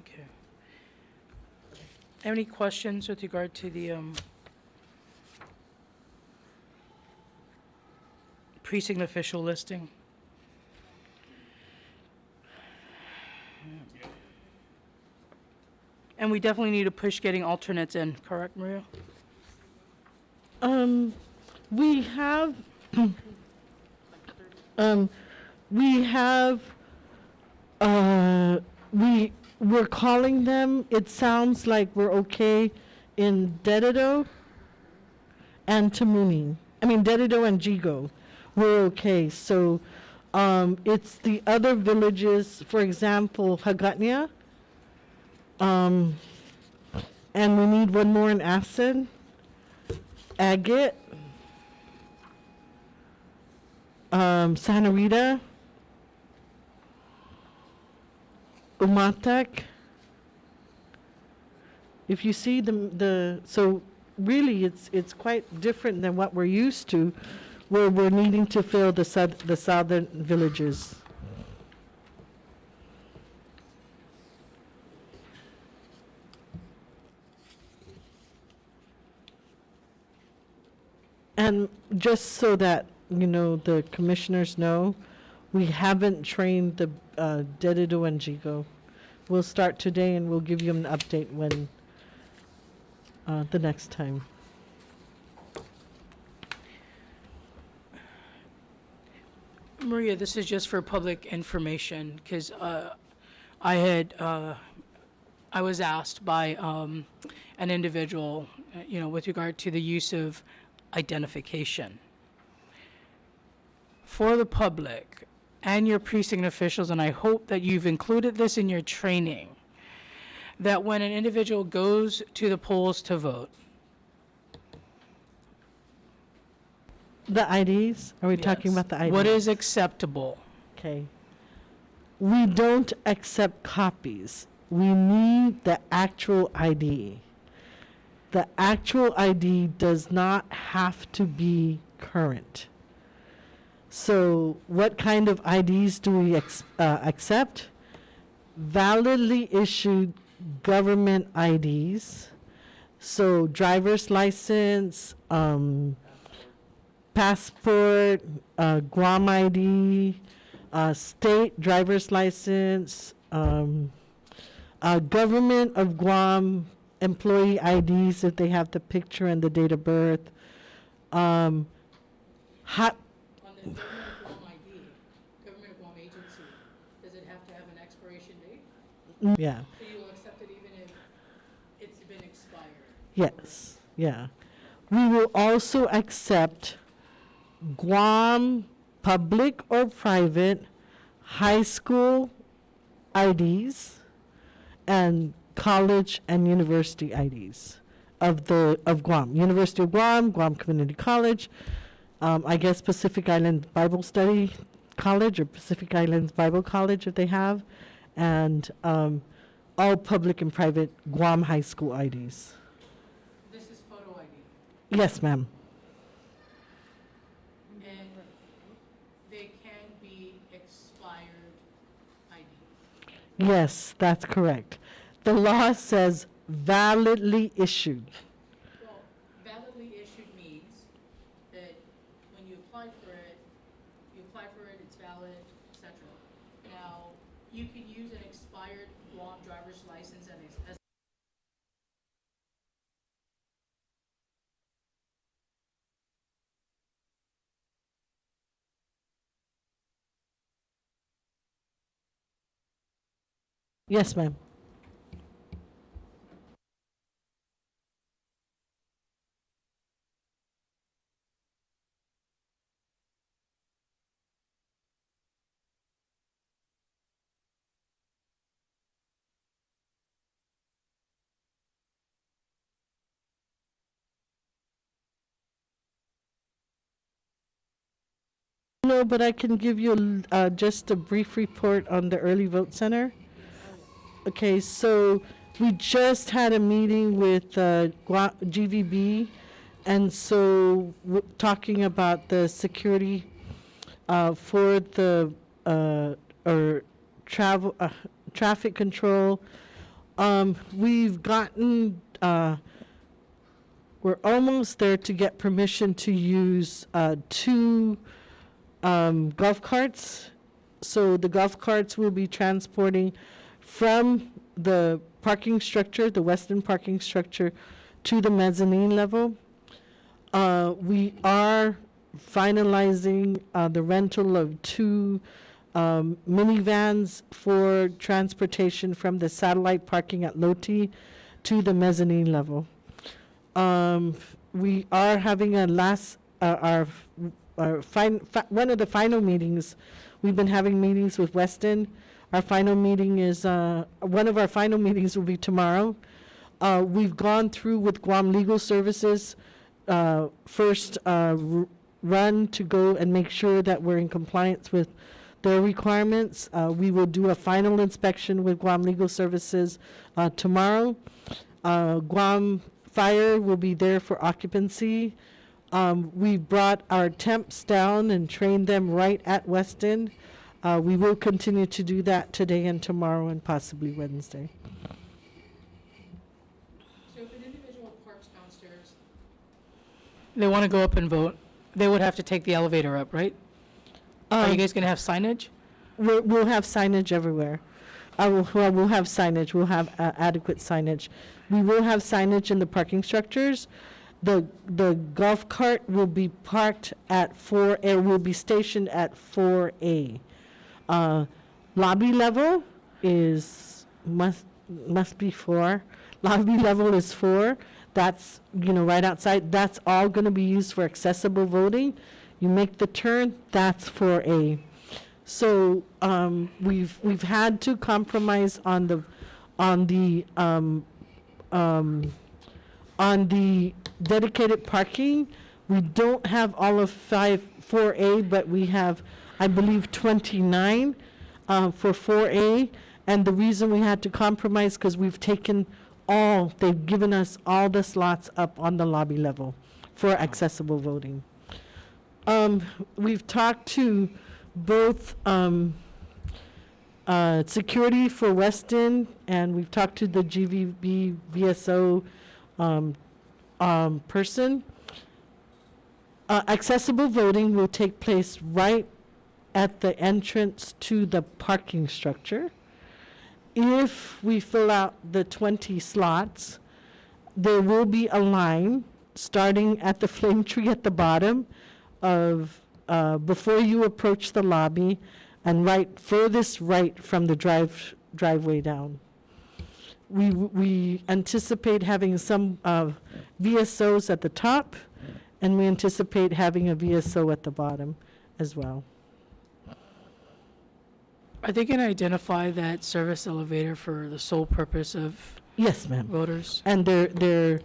B: Okay. Any questions with regard to the precinct official listing? And we definitely need to push getting alternates in, correct, Maria?
C: We have, um, we have, we're calling them, it sounds like we're okay in Dedido and Tamuning. I mean, Dedido and Jigo, we're okay. So, it's the other villages, for example, Hagatnya, and we need one more in Acid, Agate, Santa Rita, Umatak. If you see so really it's quite different than what we're used to, where we're needing to fill the southern villages. And just so that, the commissioners know, we haven't trained the Dedido and Jigo. We'll start today and we'll give you an update when, the next time.
B: Maria, this is just for public information, because I was asked by an individual, with regard to the use of identification. For the public and your precinct officials, and I hope that you've included this in your training, that when an individual goes to the polls to vote,
C: The IDs? Are we talking
B: yes,
C: about the IDs?
B: what is acceptable?
C: Okay. We don't accept copies. We need the actual ID. The actual ID does not have to be current. So what kind of IDs do we accept? Validly issued government IDs. So driver's license, passport, Guam ID, state driver's license, government of Guam employee IDs if they have the picture and the date of birth. Hot,
B: On the government of Guam ID, government of Guam agency, does it have to have an expiration date?
C: yeah,
B: So you will accept it even if it's been expired?
C: yes, yeah. We will also accept Guam public or private high school IDs and college and university IDs of Guam. University of Guam, Guam Community College, I guess Pacific Island Bible Study College or Pacific Islands Bible College if they have, and all public and private Guam high school IDs.
B: This is photo ID,
C: Yes, ma'am.
B: and they can be expired IDs.
C: Yes, that's correct. The law says validly issued.
B: Well, validly issued means that when you apply for it, it's valid, etc. Now, you can use an expired Guam driver's license as
C: Yes, ma'am. No, but I can give you just a brief report on the early vote center. Okay, so we just had a meeting with GVB, and so talking about the security for the or traffic control. We've gotten we're almost there to get permission to use 2 golf carts. So the golf carts will be transporting from the parking structure, the western parking structure, to the mezzanine level. We are finalizing the rental of 2 minivans for transportation from the satellite parking at Loti to the mezzanine level. We are having a one of the final meetings. We've been having meetings with Weston. Our final meeting is, one of our final meetings will be tomorrow. We've gone through with Guam Legal Services, first run to go and make sure that we're in compliance with their requirements. We will do a final inspection with Guam Legal Services tomorrow. Guam Fire will be there for occupancy. We brought our temps down and trained them right at Weston. We will continue to do that today and tomorrow and possibly Wednesday.
B: So if an individual parks downstairs, they want to go up and vote, they would have to take the elevator up, right? Are you guys going to have signage?
C: We'll have signage everywhere. We'll have signage. We'll have adequate signage. We will have signage in the parking structures. The golf cart will be parked at 4A, will be stationed at 4A. Lobby level must be 4. Lobby level is 4. That's, right outside. That's all going to be used for accessible voting. You make the turn, that's 4A. So we've had to compromise on the dedicated parking. We don't have all of 4A, but we have, I believe, 29 for 4A. And the reason we had to compromise because they've given us all the slots up on the lobby level for accessible voting. We've talked to both security for Weston, and we've talked to the GVB VSO person. Accessible voting will take place right at the entrance to the parking structure. If we fill out the 20 slots, there will be a line starting at the flame tree at the bottom of before you approach the lobby and furthest right from the driveway down. We anticipate having some VSOs at the top, and we anticipate having a VSO at the bottom as well.
B: Are they going to identify that service elevator for the sole purpose of
C: Yes, ma'am.
B: voters?
C: And they're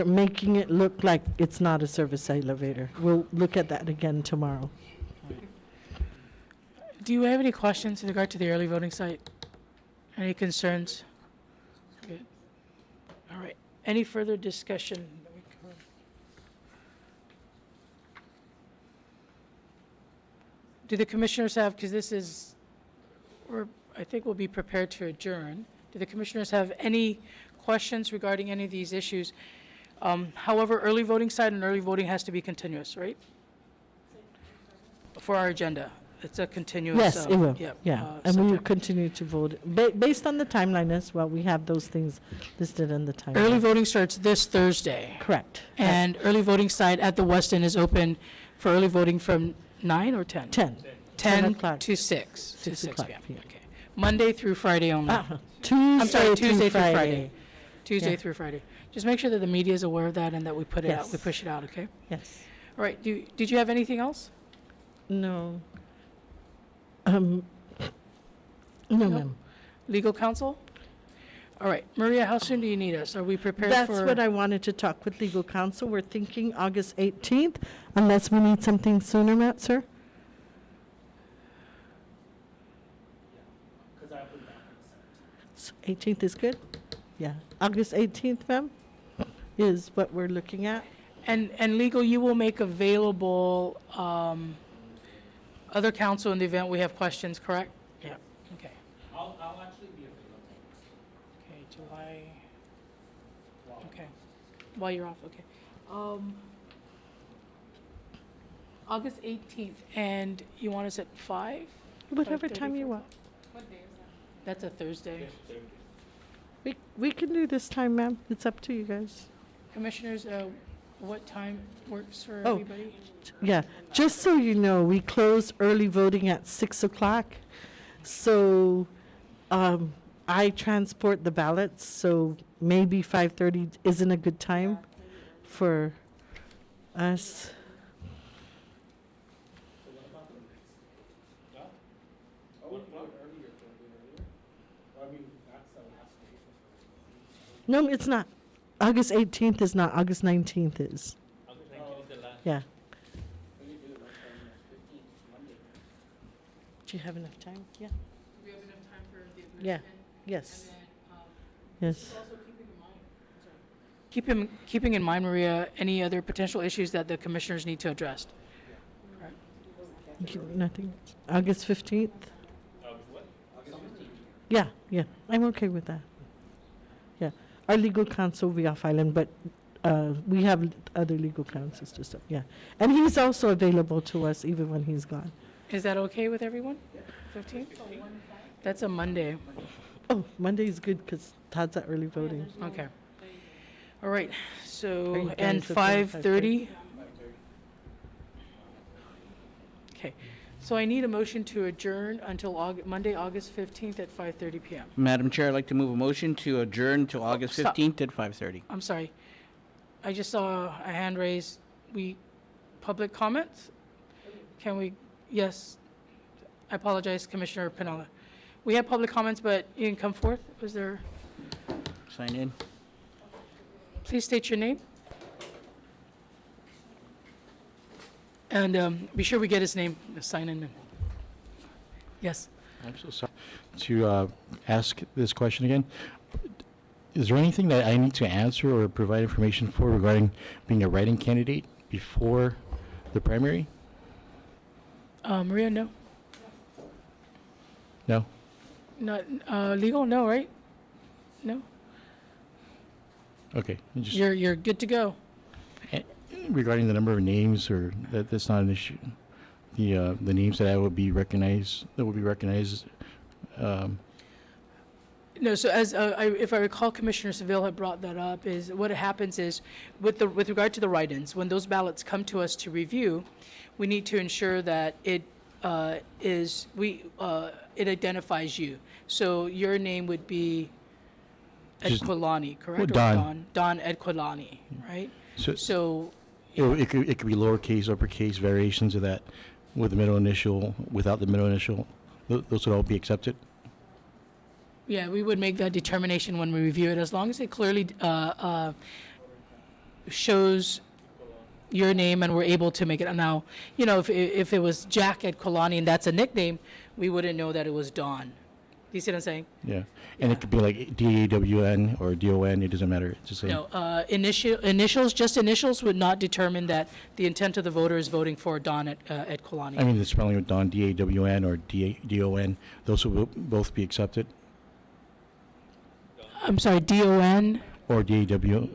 C: making it look like it's not a service elevator. We'll look at that again tomorrow.
B: Do you have any questions in regard to the early voting site? Any concerns? Good. All right. Any further discussion? Do the commissioners have, because this is, I think we'll be prepared to adjourn. Do the commissioners have any questions regarding any of these issues? However, early voting site and early voting has to be continuous, right? For our agenda. It's a continuous.
C: Yes, it will.
B: Yeah.
C: And we will
B: subject.
C: continue to vote based on the timeline as well. We have those things listed in the timeline.
B: Early voting starts this Thursday.
C: Correct.
B: And early voting site at the Westin is open for early voting from 9 or 10?
C: 10.
B: 10
C: o'clock.
B: to 6, to
C: 6
B: 6
C: o'clock
B: p.m.
C: p.m.
B: Okay. Monday through Friday only.
C: Tuesday
B: Tuesday
C: through Friday.
B: Tuesday
C: Yeah.
B: through Friday. Just make sure that the media is aware of that and that we put it out, we
C: Yes.
B: push it out, okay?
C: Yes.
B: All right, did you have anything else?
C: No. No, ma'am.
B: Legal counsel? All right, Maria, how soon do you need us? Are we prepared for?
C: That's what I wanted to talk with legal counsel. We're thinking August 18th, unless we need something sooner, Matt, sir? 18th is good? Yeah. August 18th, ma'am, is what we're looking at.
B: And legal, you will make available other counsel in the event we have questions, correct? Yeah. Okay.
E: I'll actually be available.
B: Okay, July. Okay. While you're off, okay. August 18th, and you want us at 5?
C: Whatever
B: 5:30
C: time you
B: for-
C: want.
B: That's a Thursday.
C: We can do this time, ma'am. It's up to you guys.
B: Commissioners, what time works for
C: Oh.
B: everybody?
C: Yeah, just so you know, we close early voting at 6 o'clock. So I transport the ballots, so maybe 5:30 isn't a good time for us. No, it's not. August 18th is not, August 19th is. Yeah. Do you have enough time? Yeah.
B: We have enough time for the
C: Yeah. Yes. Yes.
B: Keeping in mind, Maria, any other potential issues that the commissioners need to address?
C: Nothing. August 15th? Yeah, yeah. I'm okay with that. Yeah. Our legal counsel will be off island, but we have other legal counsels to stuff. Yeah. And he's also available to us even when he's gone.
B: Is that okay with everyone? 15th? That's a Monday.
C: Oh, Monday is good because Todd's at early voting.
B: Okay. All right,
C: Are
B: so,
C: you
B: and
C: guys okay with
B: 5:30? Okay, so I need a motion to adjourn until Monday, August 15th at 5:30 PM.
E: Madam Chair, I'd like to move a motion to adjourn to August
B: stop.
E: 15th at 5:30.
B: I'm sorry. I just saw a hand raised. Public comments? Can we, yes. I apologize, Commissioner Pinella. We have public comments, but you can come forth. Was there,
E: Sign in.
B: please state your name. And be sure we get his name, sign in. Yes.
F: I'm so sorry to ask this question again. Is there anything that I need to answer or provide information for regarding being a writing candidate before the primary?
B: Maria, no.
F: No?
B: Not legal, no, right? No.
F: Okay. Just
B: You're good to go.
F: regarding the number of names, or that's not an issue. The names that will be recognized.
B: No, so as if I recall, Commissioner Seville had brought that up. Is what happens is with regard to the write-ins, when those ballots come to us to review, we need to ensure that it identifies you. So your name would be
F: Just-
B: Edquilani, correct? Or
F: Don.
B: Don Edquilani, right?
F: So
B: So
F: it could be lowercase, uppercase variations of that, with the middle initial, without the middle initial. Those would all be accepted.
B: yeah, we would make that determination when we review it, as long as it clearly shows your name and we're able to make it. Now, you know, if it was Jack Edquilani and that's a nickname, we wouldn't know that it was Don. Do you see what I'm saying?
F: Yeah, and it could be like DAWN or DON. It doesn't matter. It's just like,
B: No, just initials would not determine that the intent of the voter is voting for Don Edquilani.
F: I mean, the spelling of Don, DAWN or DON. Those will both be accepted,
B: I'm sorry, DON?
F: or DAW.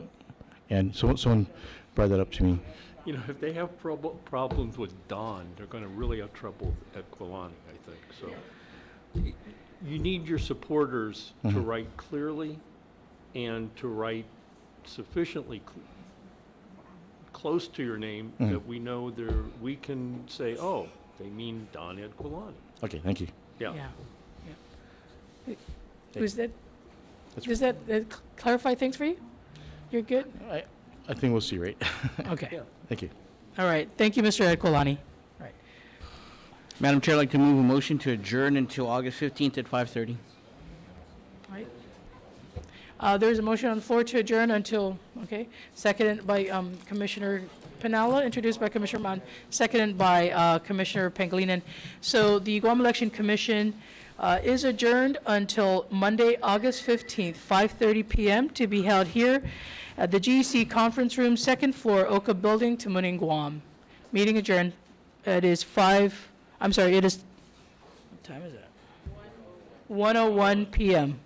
F: And someone brought that up to me.
D: You know, if they have problems with Don, they're going to really have trouble at Quilani, I think. So you need your supporters to write clearly and to write sufficiently close to your name that we know we can say, oh, they mean Don Ed Quilani.
F: Okay, thank you.
D: Yeah.
B: Yeah. Was that, does that clarify things for you? You're good?
F: I think we'll see, right?
B: Okay.
F: Thank you.
B: All right. Thank you, Mr. Edquilani. All right.
E: Madam Chair, I'd like to move a motion to adjourn until August 15th at 5:30.
B: All right. There's a motion on the floor to adjourn until, okay, seconded by Commissioner Pinella, introduced by Commissioner Mon, seconded by Commissioner Pangilinan. So the Guam Election Commission is adjourned until Monday, August 15th, 5:30 PM, to be held here at the GEC Conference Room, second floor, Oka Building, Tamuning, Guam. Meeting adjourned. It is what time is it? 1:01 PM.